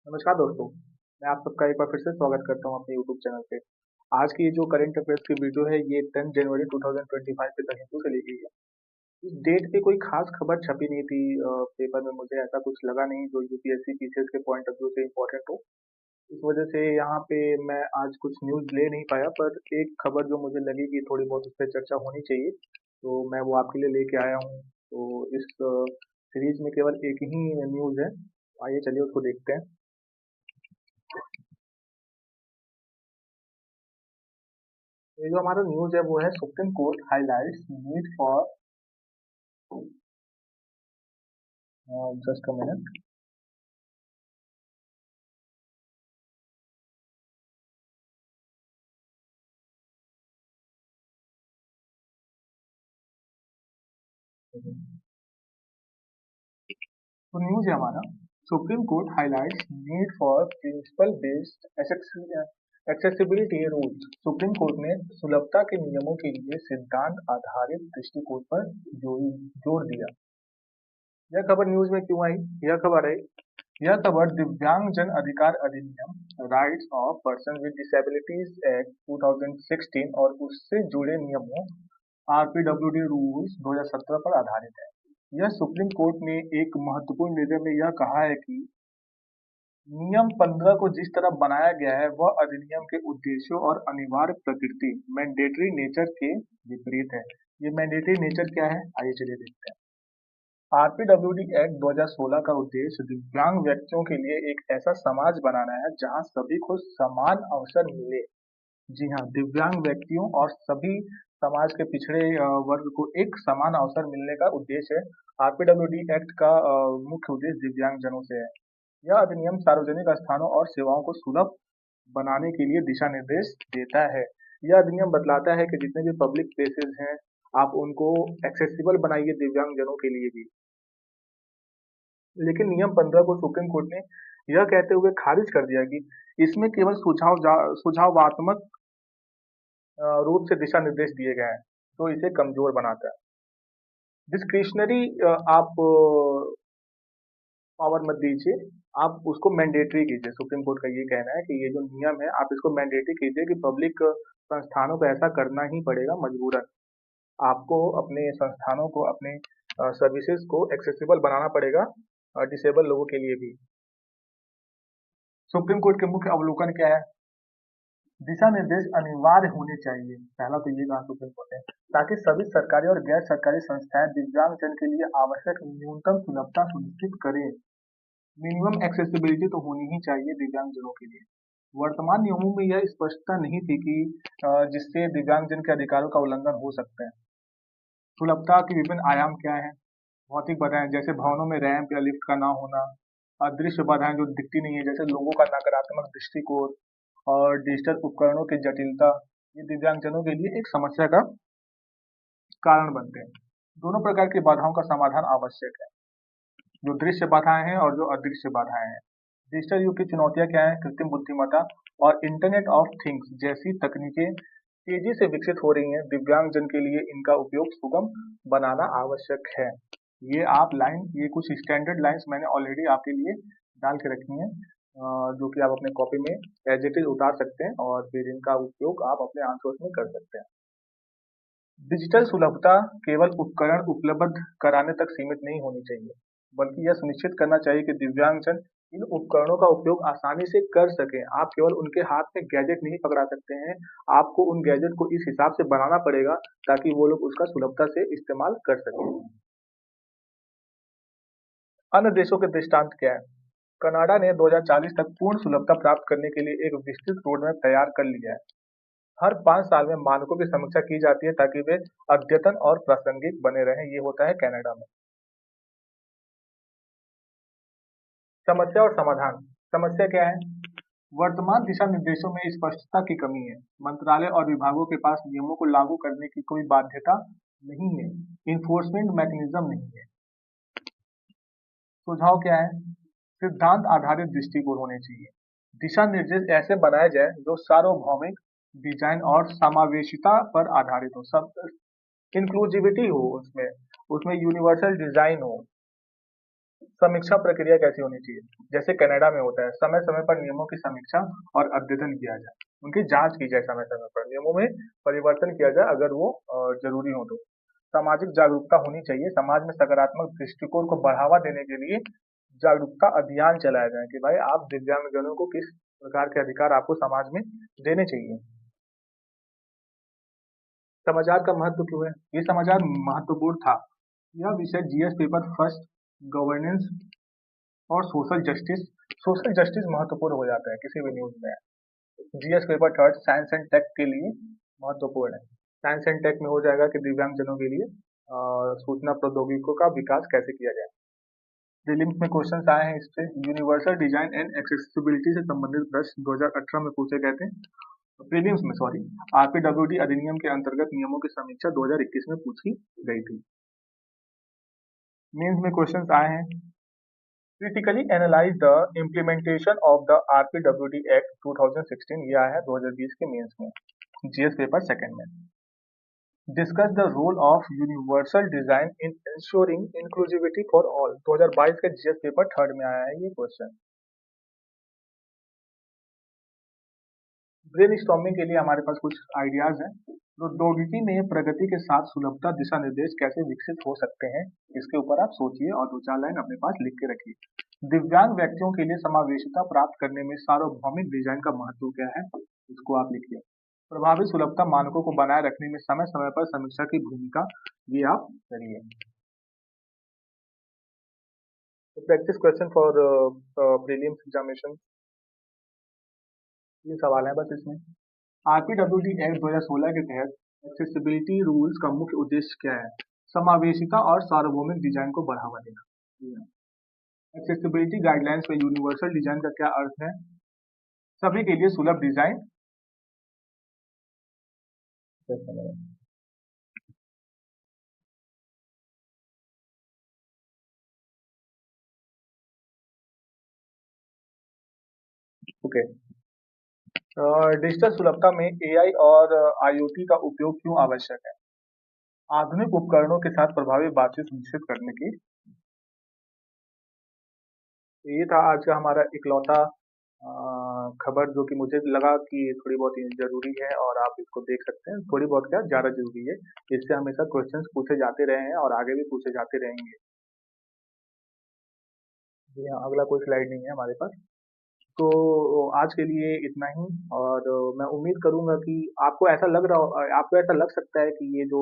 नमस्कार दोस्तों, मैं आप सबका एक बार फिर से स्वागत करता हूं अपने यूट्यूब चैनल पे। आज की ये जो करंट अफेयर्स की वीडियो है ये 10 जनवरी 2025 पे द हिंदू से ली गई है। इस डेट पे कोई खास खबर छपी नहीं थी पेपर में। मुझे ऐसा कुछ लगा नहीं जो यूपीएससी पीसीएस के पॉइंट ऑफ व्यू से इम्पोर्टेंट हो। इस वजह से यहाँ पे मैं आज कुछ न्यूज़ ले नहीं पाया, पर एक खबर जो मुझे लगी कि थोड़ी बहुत उस पर चर्चा होनी चाहिए, तो मैं वो आपके लिए लेके आया हूँ। तो इस सीरीज में केवल एक ही न्यूज़ है। आइए चलिए उसको देखते हैं। ये जो हमारा न्यूज़ है वो है supreme court highlights need for just a minute. तो न्यूज़ है हमारा, supreme court highlights need for principle based accessibility rules. Supreme court ने सुलभता के नियमों के लिए सिद्धांत आधारित दृष्टिकोण पर जोर दिया। यह खबर न्यूज़ में क्यों आई? यह खबर है, यह खबर दिव्यांग जन अधिकार अधिनियम rights of person with disabilities act 2016 और उससे जुड़े नियमों आरपीडब्ल्यूडी रूल्स 2017 पर आधारित है। यह सुप्रीम कोर्ट ने एक महत्वपूर्ण निर्णय में यह कहा है कि नियम 15 को जिस तरह बनाया गया है वह अधिनियम के उद्देश्यों और अनिवार्य प्रकृति मैंडेटरी नेचर के विपरीत है। ये मैंडेटरी नेचर क्या है? आइए चलिए देखते हैं। आरपीडब्ल्यूडी एक्ट 2016 का उद्देश्य दिव्यांग व्यक्तियों के लिए एक ऐसा समाज बनाना है जहां सभी को समान अवसर मिले। जी हाँ, दिव्यांग व्यक्तियों और सभी समाज के पिछड़े वर्ग को एक समान अवसर मिलने का उद्देश्य है। आरपीडब्ल्यूडी एक्ट का मुख्य उद्देश्य दिव्यांग जनों से है। यह अधिनियम सार्वजनिक स्थानों और सेवाओं को सुलभ बनाने के लिए दिशा निर्देश देता है। यह अधिनियम बतलाता है कि जितने भी पब्लिक प्लेसेस हैं, आप उनको एक्सेसिबल बनाइए दिव्यांग जनों के लिए भी। लेकिन नियम 15 को सुप्रीम कोर्ट ने यह कहते हुए खारिज कर दिया कि इसमें केवल सुझावात्मक रूप से दिशा निर्देश दिए गए हैं, तो इसे कमजोर बनाता है। डिस्क्रिशनरी आप पावर मत दीजिए, आप उसको मैंडेटरी कीजिए। सुप्रीम कोर्ट का ये कहना है कि ये जो नियम है आप इसको मैंडेटरी कीजिए कि पब्लिक संस्थानों को ऐसा करना ही पड़ेगा मजबूरन। आपको अपने संस्थानों को अपने सर्विसेज को एक्सेसिबल बनाना पड़ेगा डिसेबल लोगों के लिए भी। सुप्रीम कोर्ट के मुख्य अवलोकन क्या है? दिशा निर्देश अनिवार्य होने चाहिए। पहला तो ये कहा सुप्रीम कोर्ट ने, ताकि सभी सरकारी और गैर सरकारी संस्थाएं दिव्यांग जन के लिए आवश्यक न्यूनतम सुलभता सुनिश्चित करें। मिनिमम एक्सेसिबिलिटी तो होनी ही चाहिए दिव्यांग जनों के लिए। वर्तमान नियमों में यह स्पष्टता नहीं थी कि जिससे दिव्यांग जन के अधिकारों का उल्लंघन हो सकता है। सुलभता के विभिन्न आयाम क्या है? भौतिक बाधाएं जैसे भवनों में रैंप या लिफ्ट का ना होना, अदृश्य बाधाएं जो दिखती नहीं है जैसे लोगों का नकारात्मक दृष्टिकोण और डिजिटल उपकरणों की जटिलता, ये दिव्यांगजनों के लिए एक समस्या का कारण बनते हैं। दोनों प्रकार की बाधाओं का समाधान आवश्यक है, जो दृश्य बाधाएं हैं और जो अदृश्य बाधाएं हैं। डिजिटल युग की चुनौतियां क्या है? कृत्रिम बुद्धिमत्ता और इंटरनेट ऑफ थिंग्स जैसी तकनीकें तेजी से विकसित हो रही हैं। दिव्यांग जन के लिए इनका उपयोग सुगम बनाना आवश्यक है। ये कुछ स्टैंडर्ड लाइंस मैंने ऑलरेडी आपके लिए डाल के रखी हैं, जो कि आप अपने कॉपी में एज इट इज उतार सकते हैं और फिर इनका उपयोग आप अपने आंसर्स में कर सकते हैं। डिजिटल सुलभता केवल उपकरण उपलब्ध कराने तक सीमित नहीं होनी चाहिए, बल्कि यह सुनिश्चित करना चाहिए कि दिव्यांगजन इन उपकरणों का उपयोग आसानी से कर सकें। आप केवल उनके हाथ में गैजेट नहीं पकड़ा सकते हैं, आपको उन गैजेट को इस हिसाब से बनाना पड़ेगा ताकि वो लोग उसका सुलभता से इस्तेमाल कर सकें। अन्य देशों के दृष्टांत क्या है? कनाडा ने 2040 तक पूर्ण सुलभता प्राप्त करने के लिए एक विस्तृत रोडमैप तैयार कर लिया है। हर 5 साल में मानकों की समीक्षा की जाती है ताकि वे अद्यतन और प्रासंगिक बने रहें। ये होता है कनाडा में। समस्या और समाधान। समस्या क्या है? वर्तमान दिशा निर्देशों में स्पष्टता की कमी है। मंत्रालय और विभागों के पास नियमों को लागू करने की कोई बाध्यता नहीं है। इन्फोर्समेंट मैकेनिज्म नहीं है। सुझाव क्या है? सिद्धांत आधारित दृष्टिकोण होने चाहिए। दिशा निर्देश ऐसे बनाए जाए जो सार्वभौमिक डिजाइन और समावेशिता पर आधारित हो। सब इंक्लूसिविटी हो, उसमें उसमें यूनिवर्सल डिजाइन हो। समीक्षा प्रक्रिया कैसी होनी चाहिए? जैसे कनाडा में होता है, समय समय पर नियमों की समीक्षा और अद्यतन किया जाए, उनकी जांच की जाए, समय समय पर नियमों में परिवर्तन किया जाए अगर वो जरूरी हो तो। सामाजिक जागरूकता होनी चाहिए, समाज में सकारात्मक दृष्टिकोण को बढ़ावा देने के लिए जागरूकता अभियान चलाया जाए कि भाई आप दिव्यांगजनों को किस प्रकार के अधिकार आपको समाज में देने चाहिए। समाचार का महत्व क्यों है? ये समाचार महत्वपूर्ण था। यह विषय जीएस पेपर फर्स्ट, गवर्नेंस और सोशल जस्टिस महत्वपूर्ण हो जाता है किसी भी न्यूज में। GS paper third science and tech के लिए महत्वपूर्ण है। साइंस एंड टेक में हो जाएगा कि दिव्यांगजनों के लिए सूचना प्रौद्योगिकियों का विकास कैसे किया जाए। प्रीलिम्स में क्वेश्चंस आए हैं इससे। यूनिवर्सल डिजाइन एंड एक्सेसिबिलिटी से संबंधित प्रश्न 2018 में पूछे गए थे। प्रीलिम्स में सॉरी, आरपीडब्ल्यूडी अधिनियम के अंतर्गत नियमों की समीक्षा 2021 में पूछी गई थी। मेंस में क्वेश्चंस आए हैं। Critically analyse the implementation of the RPWD act 2016, ये आया है 2020 के मेंस में, जीएस पेपर सेकंड में। Discuss the role of universal design in ensuring inclusivity for all, 2022 के जीएस पेपर थर्ड में आया है ये क्वेश्चन। ब्रेन स्टॉर्मिंग के लिए हमारे पास कुछ आइडियाज हैं। प्रौद्योगिकी में प्रगति के साथ सुलभता दिशा निर्देश कैसे विकसित हो सकते हैं, इसके ऊपर आप सोचिए और दो चार लाइन अपने पास लिख के रखिए। दिव्यांग व्यक्तियों के लिए समावेशिता प्राप्त करने में सार्वभौमिक डिजाइन का महत्व क्या है, इसको आप लिखिए। प्रभावी सुलभता मानकों को बनाए रखने में समय समय पर समीक्षा की भूमिका, ये आप करिए। तो practice question for prelims examination, 3 सवाल है बस इसमें। आरपीडब्ल्यूडी एक्ट 2016 के तहत एक्सेसिबिलिटी रूल्स का मुख्य उद्देश्य क्या है? समावेशिता और सार्वभौमिक डिजाइन को बढ़ावा देना। एक्सेसिबिलिटी गाइडलाइंस में यूनिवर्सल डिजाइन का क्या अर्थ है? सभी के लिए सुलभ डिजाइन। ओके। डिजिटल सुलभता में एआई और आईओटी का उपयोग क्यों आवश्यक है? आधुनिक उपकरणों के साथ प्रभावी बातचीत सुनिश्चित करने की। ये था आज का हमारा इकलौता खबर, जो कि मुझे लगा कि थोड़ी बहुत जरूरी है और आप इसको देख सकते हैं। थोड़ी बहुत क्या, ज्यादा जरूरी है। इससे हमेशा क्वेश्चंस पूछे जाते रहे हैं और आगे भी पूछे जाते रहेंगे। जी हाँ, अगला कोई स्लाइड नहीं है हमारे पास। तो आज के लिए इतना ही। और मैं उम्मीद करूंगा कि आपको ऐसा लग सकता है कि ये जो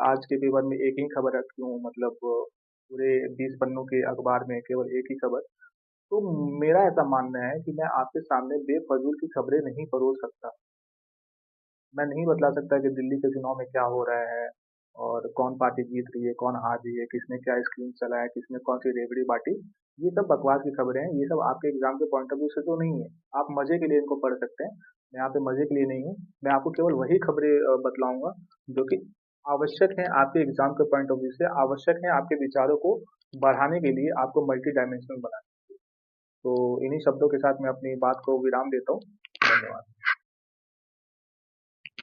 आज के पेपर में एक ही खबर रखी हूँ, मतलब पूरे 20 पन्नों के अखबार में केवल एक ही खबर। तो मेरा ऐसा मानना है कि मैं आपके सामने बेफजूल की खबरें नहीं परोस सकता। मैं नहीं बतला सकता कि दिल्ली के चुनाव में क्या हो रहा है और कौन पार्टी जीत रही है, कौन हार रही है, किसने क्या स्कीम चलाया, किसने कौन सी रेवड़ी बांटी। ये सब बकवास की खबरें हैं। ये सब आपके एग्जाम के पॉइंट ऑफ व्यू से तो नहीं है। आप मजे के लिए इनको पढ़ सकते हैं। मैं यहाँ पे मजे के लिए नहीं हूँ। मैं आपको केवल वही खबरें बतलाऊंगा जो कि आवश्यक है आपके एग्जाम के पॉइंट ऑफ व्यू से, आवश्यक है आपके विचारों को बढ़ाने के लिए, आपको मल्टी डायमेंशनल बनाने। तो इन्हीं शब्दों के साथ मैं अपनी बात को विराम देता हूँ। धन्यवाद।